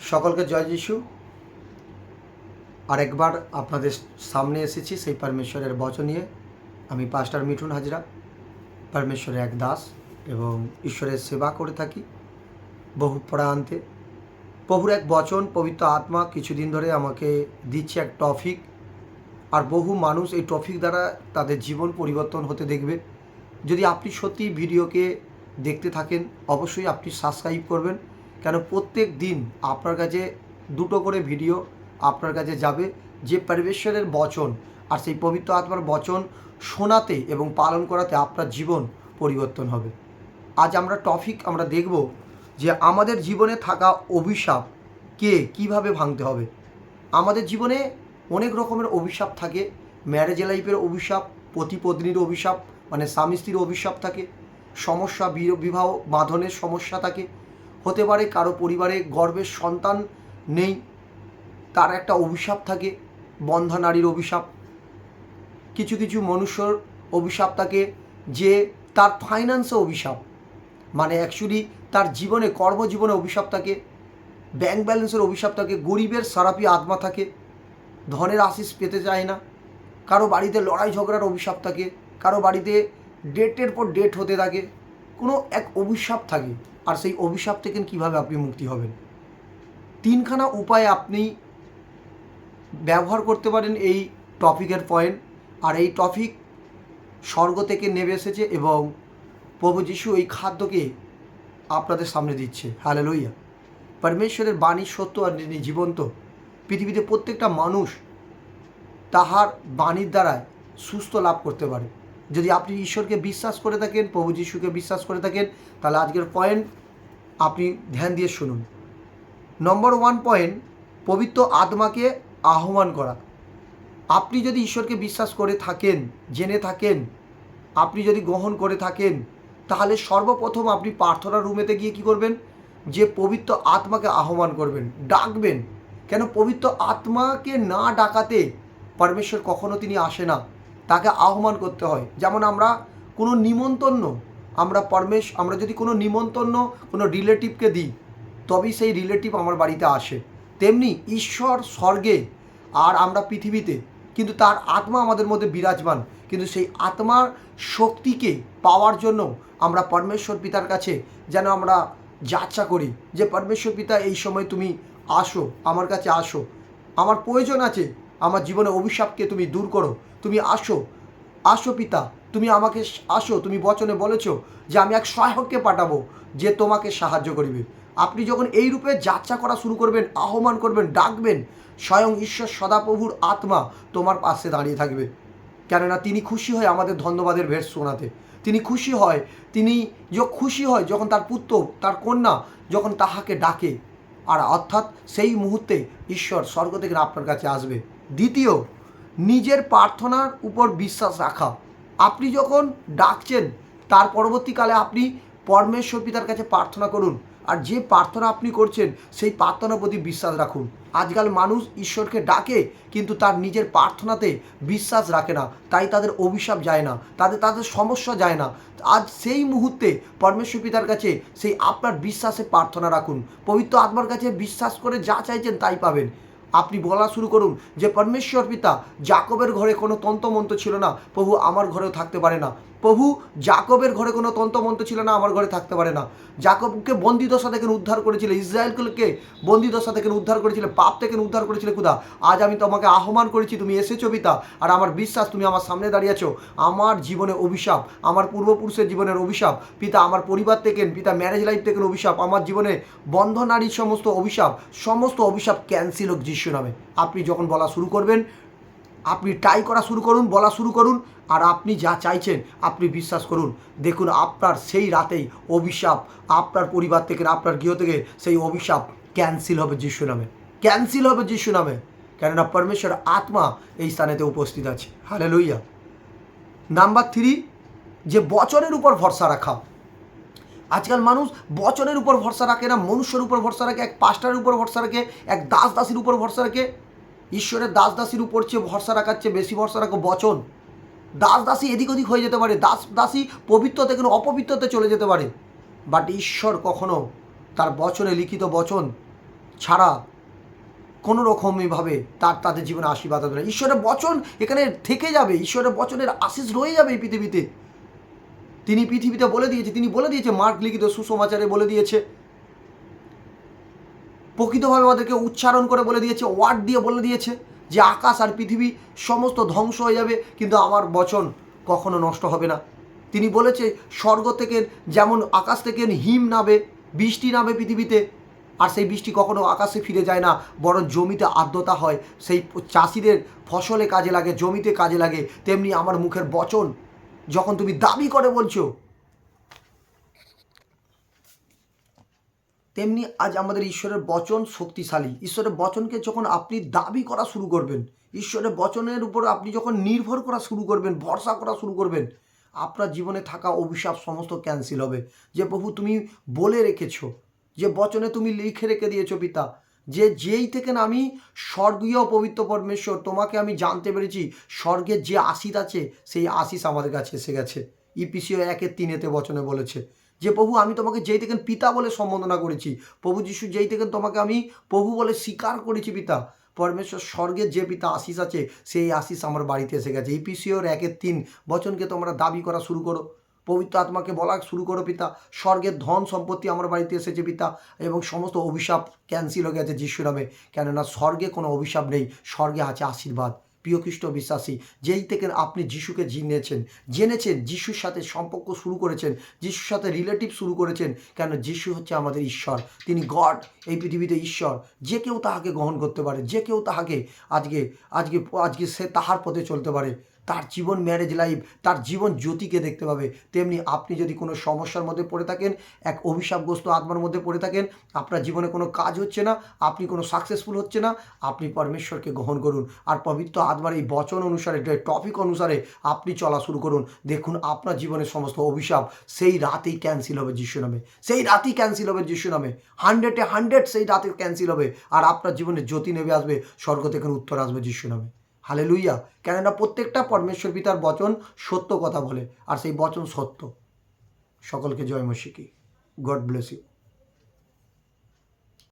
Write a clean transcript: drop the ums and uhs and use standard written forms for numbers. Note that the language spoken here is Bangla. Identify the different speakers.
Speaker 1: সকলকে জয় যিশু। আরেকবার আপনাদের সামনে এসেছি সেই পরমেশ্বরের বচন নিয়ে। আমি পাস্টার মিঠুন হাজরা, পরমেশ্বরের এক দাস এবং ঈশ্বরের সেবা করে থাকি বহু প্রান্তে। প্রভুর এক বচন, পবিত্র আত্মা কিছুদিন ধরে আমাকে দিচ্ছে এক টপিক, আর বহু মানুষ এই টপিক দ্বারা তাদের জীবন পরিবর্তন হতে দেখবে। যদি আপনি সত্যি ভিডিওকে দেখতে থাকেন, অবশ্যই আপনি সাবস্ক্রাইব করবেন, কেন প্রত্যেক দিন আপনার কাছে দুটো করে ভিডিও আপনার কাছে যাবে, যে পরমেশ্বরের বচন আর সেই পবিত্র আত্মার বচন শোনাতে এবং পালন করাতে আপনার জীবন পরিবর্তন হবে। আজ আমরা দেখব যে আমাদের জীবনে থাকা অভিশাপ কিভাবে ভাঙতে হবে। আমাদের জীবনে অনেক রকমের অভিশাপ থাকে। ম্যারেজ লাইফের অভিশাপ, পতি পত্নীর অভিশাপ মানে স্বামী স্ত্রীর অভিশাপ থাকে, সমস্যা বিবাহ বাঁধনের সমস্যা থাকে, হতে পারে কারো পরিবারে গর্ভের সন্তান নেই, তার একটা অভিশাপ থাকে, বন্ধা নারীর অভিশাপ। কিছু কিছু মনুষ্যর অভিশাপ থাকে যে তার ফাইন্যান্সে অভিশাপ, মানে অ্যাকচুয়ালি তার জীবনে কর্মজীবনে অভিশাপ থাকে, ব্যাংক ব্যালেন্সের অভিশাপ থাকে, গরিবের সারাপি আত্মা থাকে, ধনের আশিস পেতে চায় না, কারো বাড়িতে লড়াই ঝগড়ার অভিশাপ থাকে, কারো বাড়িতে ডেটের পর ডেট হতে থাকে, কোনো এক অভিশাপ থাকে। আর সেই অভিশাপ থেকে কীভাবে আপনি মুক্তি হবেন, তিনখানা উপায় আপনি ব্যবহার করতে পারেন এই টপিকের পয়েন্ট। আর এই টপিক স্বর্গ থেকে নেমে এসেছে এবং প্রভু যিশু এই খাদ্যকে আপনাদের সামনে দিচ্ছে। হালেলুয়া। পরমেশ্বরের বাণী সত্য আর জীবন্ত। পৃথিবীতে প্রত্যেকটা মানুষ তাহার বাণীর দ্বারায় সুস্থ লাভ করতে পারে। যদি আপনি ঈশ্বরকে বিশ্বাস করে থাকেন, প্রভু যিশুকে বিশ্বাস করে থাকেন, তাহলে আজকের পয়েন্ট আপনি ধ্যান দিয়ে শুনুন। নম্বর 1 পয়েন্ট, পবিত্র আত্মাকে আহ্বান করা। আপনি যদি ঈশ্বরকে বিশ্বাস করে থাকেন, জেনে থাকেন, আপনি যদি গ্রহণ করে থাকেন, তাহলে সর্বপ্রথম আপনি প্রার্থনা রুমেতে গিয়ে কী করবেন, যে পবিত্র আত্মাকে আহ্বান করবেন, ডাকবেন। কেন পবিত্র আত্মাকে না ডাকাতে পরমেশ্বর কখনো তিনি আসে না, তাকে আহ্বান করতে হয়। যেমন আমরা কোনো নিমন্ত্রণ আমরা যদি কোনো নিমন্ত্রণ কোনো রিলেটিভকে দিই, তবেই সেই রিলেটিভ আমার বাড়িতে আসে। তেমনি ঈশ্বর স্বর্গে আর আমরা পৃথিবীতে, কিন্তু তার আত্মা আমাদের মধ্যে বিরাজমান। কিন্তু সেই আত্মার শক্তিকে পাওয়ার জন্য আমরা পরমেশ্বর পিতার কাছে যেন আমরা যাচা করি যে পরমেশ্বর পিতা, এই সময় তুমি আসো, আমার কাছে আসো, আমার প্রয়োজন আছে, আমার জীবনে অভিশাপকে তুমি দূর করো, তুমি আসো, আসো পিতা, তুমি আমাকে আসো। তুমি বচনে বলেছো যে আমি এক সহায়ককে পাঠাবো যে তোমাকে সাহায্য করিবে। আপনি যখন এই রূপে যাত্রা করা শুরু করবেন, আহ্বান করবেন, ডাকবেন, স্বয়ং ঈশ্বর সদাপ্রভুর আত্মা তোমার পাশে দাঁড়িয়ে থাকবে। কেননা তিনি খুশি হয় আমাদের ধন্যবাদের ভেট শোনাতে। তিনি খুশি হয় যখন তার পুত্র, তার কন্যা যখন তাহাকে ডাকে, আর অর্থাৎ সেই মুহূর্তে ঈশ্বর স্বর্গ থেকে আপনার কাছে আসবে। দ্বিতীয়, নিজের প্রার্থনার উপর বিশ্বাস রাখা। আপনি যখন ডাকছেন, তার পরবর্তীকালে আপনি পরমেশ্বর পিতার কাছে প্রার্থনা করুন, আর যে প্রার্থনা আপনি করছেন সেই প্রার্থনার প্রতি বিশ্বাস রাখুন। আজকাল মানুষ ঈশ্বরকে ডাকে কিন্তু তার নিজের প্রার্থনাতে বিশ্বাস রাখে না, তাই তাদের অভিশাপ যায় না, তাদের সমস্যা যায় না। আজ সেই মুহূর্তে পরমেশ্বর পিতার কাছে সেই আপনার বিশ্বাসে প্রার্থনা রাখুন। পবিত্র আত্মার কাছে বিশ্বাস করে যা চাইছেন তাই পাবেন। আপনি বলা শুরু করুন যে পরমেশ্বর পিতা, জাকবের ঘরে কোনো তন্ত্রমন্ত্র ছিল না, প্রভু আমার ঘরেও থাকতে পারে না। প্রভু, জাকবের ঘরে কোনো তন্ত্রমন্ত্র ছিল না, আমার ঘরে থাকতে পারে না। জাকবকে বন্দিদশা থেকে উদ্ধার করেছিল, ইসরায়েলকে বন্দিদশা থেকে উদ্ধার করেছিল, পাপ থেকে উদ্ধার করেছিল খুদা। আজ আমি তোমাকে আহ্বান করেছি, তুমি এসেছো পিতা, আর আমার বিশ্বাস তুমি আমার সামনে দাঁড়িয়ে আছো। আমার জীবনে অভিশাপ, আমার পূর্বপুরুষের জীবনের অভিশাপ পিতা, আমার পরিবার থেকে পিতা, ম্যারেজ লাইফ থেকে অভিশাপ, আমার জীবনে বন্ধ নারীর সমস্ত অভিশাপ ক্যান্সেল হোক যিশু নামে। আপনি যখন বলা শুরু করবেন, আপনি ট্রাই করা শুরু করুন, বলা শুরু করুন, আর আপনি যা চাইছেন আপনি বিশ্বাস করুন, দেখুন আপনার সেই রাতেই অভিশাপ আপনার পরিবার থেকে, আপনার গৃহ থেকে সেই অভিশাপ ক্যান্সেল হবে যিশু নামে, ক্যান্সেল হবে যিশু নামে। কেননা পরমেশ্বর আত্মা এই স্থানেতে উপস্থিত আছে। হালেলুয়া। নাম্বার 3, যে বচনের উপর ভরসা রাখা। আজকাল মানুষ বচনের উপর ভরসা রাখে না, মনুষ্যের উপর ভরসা রাখে, এক পাস্টারের উপর ভরসা রাখে, এক দাস দাসীর উপর ভরসা রাখে। ঈশ্বরের দাস দাসীর উপর চেয়ে ভরসা রাখার চেয়ে বেশি ভরসা রাখো বচন। দাস দাসী এদিক ওদিক হয়ে যেতে পারে, দাস দাসী পবিত্র থেকে অপবিত্রতে চলে যেতে পারে, বাট ঈশ্বর কখনো তার বচনে, লিখিত বচন ছাড়া কোনো রকমইভাবে তাদের জীবনে আশীর্বাদ হবে না। ঈশ্বরের বচন এখানে থেকে যাবে, ঈশ্বরের বচনের আশিস রয়ে যাবে এই পৃথিবীতে। তিনি পৃথিবীতে বলে দিয়েছে, তিনি বলে দিয়েছে, মার্ক লিখিত সুসমাচারে বলে দিয়েছে, প্রকৃতভাবে আমাদেরকে উচ্চারণ করে বলে দিয়েছে, ওয়ার্ড দিয়ে বলে দিয়েছে যে আকাশ আর পৃথিবী সমস্ত ধ্বংস হয়ে যাবে, কিন্তু আমার বচন কখনো নষ্ট হবে না। তিনি বলেছে স্বর্গ থেকে যেমন আকাশ থেকে হিম নামে, বৃষ্টি নামে পৃথিবীতে, আর সেই বৃষ্টি কখনো আকাশে ফিরে যায় না, বরং জমিতে আর্দ্রতা হয়, সেই চাষিদের ফসলে কাজে লাগে, জমিতে কাজে লাগে। তেমনি আমার মুখের বচন যখন তুমি দাবি করে বলছো, তেমনি আজ আমাদের ঈশ্বরের বচন শক্তিশালী। ঈশ্বরের বচনকে যখন আপনি দাবি করা শুরু করবেন, ঈশ্বরের বচনের উপর আপনি যখন নির্ভর করা শুরু করবেন, ভরসা করা শুরু করবেন, আপনার জীবনে থাকা অভিশাপ সমস্ত ক্যান্সেল হবে। যে প্রভু তুমি বলে রেখেছো, যে বচনে তুমি লিখে রেখে দিয়েছো পিতা, যে যেই থেকে না আমি স্বর্গীয় পবিত্র পরমেশ্বর তোমাকে আমি জানতে পেরেছি, স্বর্গের যে আশীষ আছে সেই আশীষ আমাদের কাছে এসে গেছে। ইপিসিও 1:3 বচনে বলেছে যে প্রভু আমি তোমাকে যেই থেকে পিতা বলে সম্বোধনা করেছি, প্রভু যিশু যেই থেকে তোমাকে আমি প্রভু বলে স্বীকার করেছি পিতা, পরমেশ্বর স্বর্গের যে পিতা আশিস আছে সেই আশিস আমার বাড়িতে এসে গেছে। ইপিসিওর 1:3 বচনকে তোমরা দাবি করা শুরু করো, পবিত্র আত্মাকে বলা শুরু করো পিতা, স্বর্গের ধন সম্পত্তি আমার বাড়িতে এসেছে পিতা, এবং সমস্ত অভিশাপ ক্যান্সেল হয়ে গেছে যিশু নামে। কেননা স্বর্গে কোনো অভিশাপ নেই, স্বর্গে আছে আশীর্বাদ। প্রিয় খ্রিস্ট বিশ্বাসী, যেই থেকে আপনি যিশুকে জেনেছেন, যিশুর সাথে সম্পর্ক শুরু করেছেন, যিশুর সাথে রিলেটিভ শুরু করেছেন, কেন যিশু হচ্ছে আমাদের ঈশ্বর, তিনি গড, এই পৃথিবীতে ঈশ্বর। যে কেউ তাহাকে গ্রহণ করতে পারে, যে কেউ তাহাকে আজকে সে তাহার পথে চলতে পারে, তার জীবন ম্যারেজ লাইফ, তার জীবন জ্যোতিকে দেখতে পাবে। তেমনি আপনি যদি কোনো সমস্যার মধ্যে পড়ে থাকেন, এক অভিশাপগ্রস্ত আত্মার মধ্যে পড়ে থাকেন, আপনার জীবনে কোনো কাজ হচ্ছে না, আপনি কোনো সাকসেসফুল হচ্ছে না, আপনি পরমেশ্বরকে গ্রহণ করুন, আর পবিত্র আত্মার এই বচন অনুসারে, টপিক অনুসারে আপনি চলা শুরু করুন। দেখুন আপনার জীবনের সমস্ত অভিশাপ সেই রাতেই ক্যান্সেল হবে যিশু নামে, সেই রাতেই ক্যান্সেল হবে যিশু নামে, 100-এ 100 সেই রাতে ক্যান্সেল হবে, আর আপনার জীবনে জ্যোতি নেমে আসবে, স্বর্গ থেকে উত্তর আসবে যিশু নামে। হালেলুইয়া। কেননা প্রত্যেকটা পরমেশ্বর পিতার বচন সত্য কথা বলে, আর সেই বচন সত্য। সকলকে জয় মসিকি। God bless you.